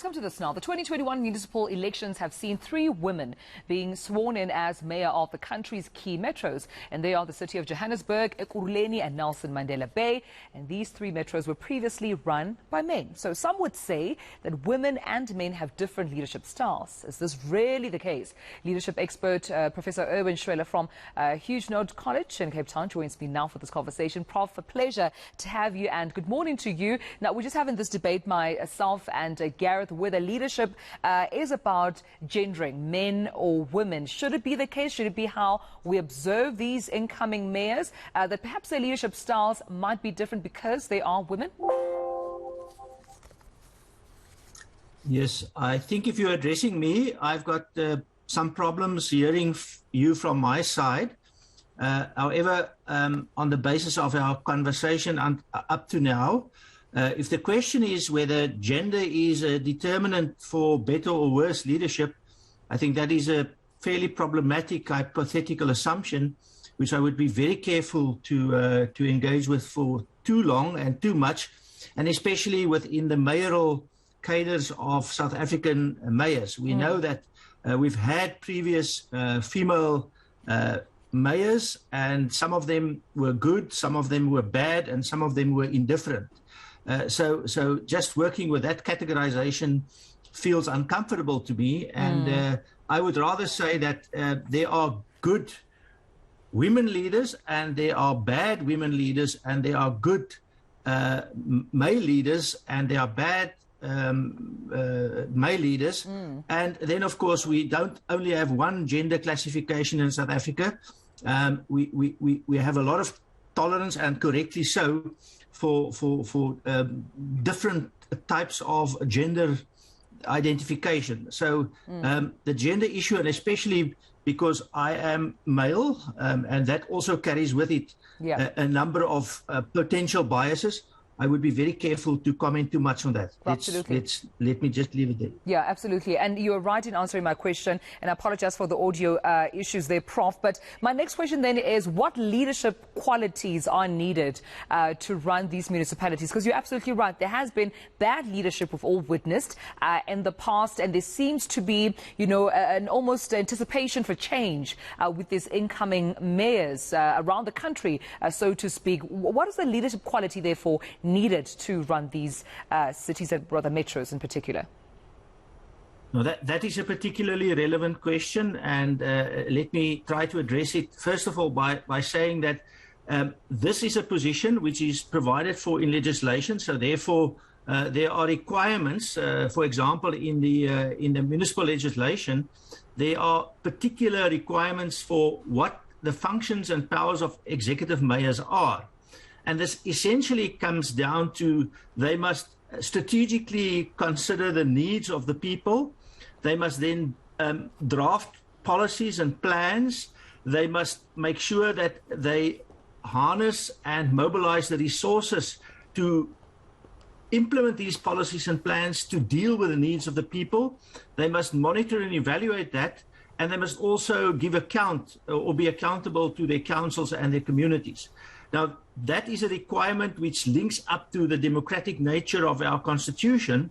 Come to this now. The 2021 municipal elections have seen 3 women being sworn in as mayor of the country's key metros. And they are the City of Johannesburg, Ekurhuleni and Nelson Mandela Bay. And these 3 metros were previously run by men. So some would say that women and men have different leadership styles. Is this really the case? Leadership expert Professor Erwin Schwella from Hugenote Kollage in Cape Town joins me now for this conversation. Prof, a pleasure to have you and good morning to you. Now, we're just having this debate, myself and Gareth, whether leadership is about gendering men or women. Should it be the case? Should it be how we observe these incoming mayors, that perhaps their leadership styles might be different because they are women? Yes, I think if you're addressing me, I've got some problems hearing you from my side. However, on the basis of our conversation up to now, if the question is whether gender is a determinant for better or worse leadership, I think that is a fairly problematic hypothetical assumption, which I would be very careful to engage with for too long and too much, and especially within the mayoral cadres of South African mayors. We know that we've had previous female mayors, and some of them were good, some of them were bad, and some of them were indifferent. So just working with that categorization feels uncomfortable to me, and I would rather say that there are good women leaders and there are bad women leaders, and there are good male leaders and there are bad male leaders. And then, of course, we don't only have one gender classification in South Africa. We have a lot of tolerance, and correctly so, for different types of gender identification. So the gender issue, and especially because I am male, and that also carries with it a number of potential biases, I would be very careful to comment too much on that. Absolutely. Let me just leave it there. Yeah, absolutely. And you're right in answering my question, and I apologize for the audio issues there, Prof. But my next question then is, what leadership qualities are needed to run these municipalities? Because you're absolutely right. There has been bad leadership we've all witnessed in the past, and there seems to be, an almost anticipation for change with these incoming mayors around the country, so to speak. What is the leadership quality, therefore, needed to run these cities, and rather metros in particular? No, that is a particularly relevant question, and let me try to address it first of all by saying that this is a position which is provided for in legislation. So therefore there are requirements. For example, in the municipal legislation, there are particular requirements for what the functions and powers of executive mayors are. And this essentially comes down to they must strategically consider the needs of the people. They must then draft policies and plans. They must make sure that they harness and mobilize the resources to implement these policies and plans to deal with the needs of the people. They must monitor and evaluate that, and they must also give account or be accountable to their councils and their communities. Now, that is a requirement which links up to the democratic nature of our constitution,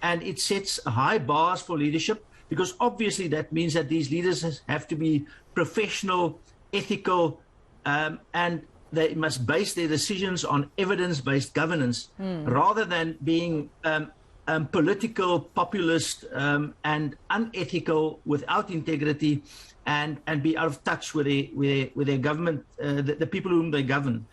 and it sets high bars for leadership, because obviously that means that these leaders have to be professional, ethical, and they must base their decisions on evidence-based governance rather than being political, populist, and unethical, without integrity, and be out of touch with their government, the people whom they govern.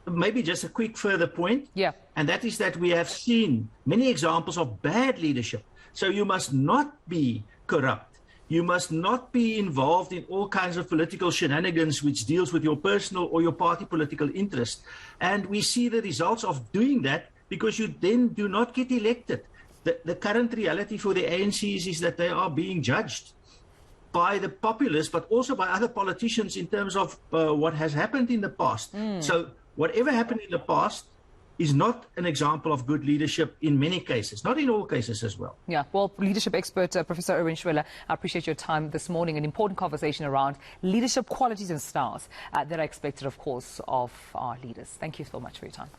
Maybe just a quick further point, and that is that we have seen many examples of bad leadership. So you must not be corrupt. You must not be involved in all kinds of political shenanigans which deals with your personal or your party political interest. And we see the results of doing that, because you then do not get elected. The current reality for the ANCs is that they are being judged by the populace, but also by other politicians in terms of what has happened in the past. So whatever happened in the past is not an example of good leadership in many cases, not in all cases as well. Yeah, well, leadership expert Professor Erwin Schwella, I appreciate your time this morning. An important conversation around leadership qualities and styles that are expected, of course, of our leaders. Thank you so much for your time.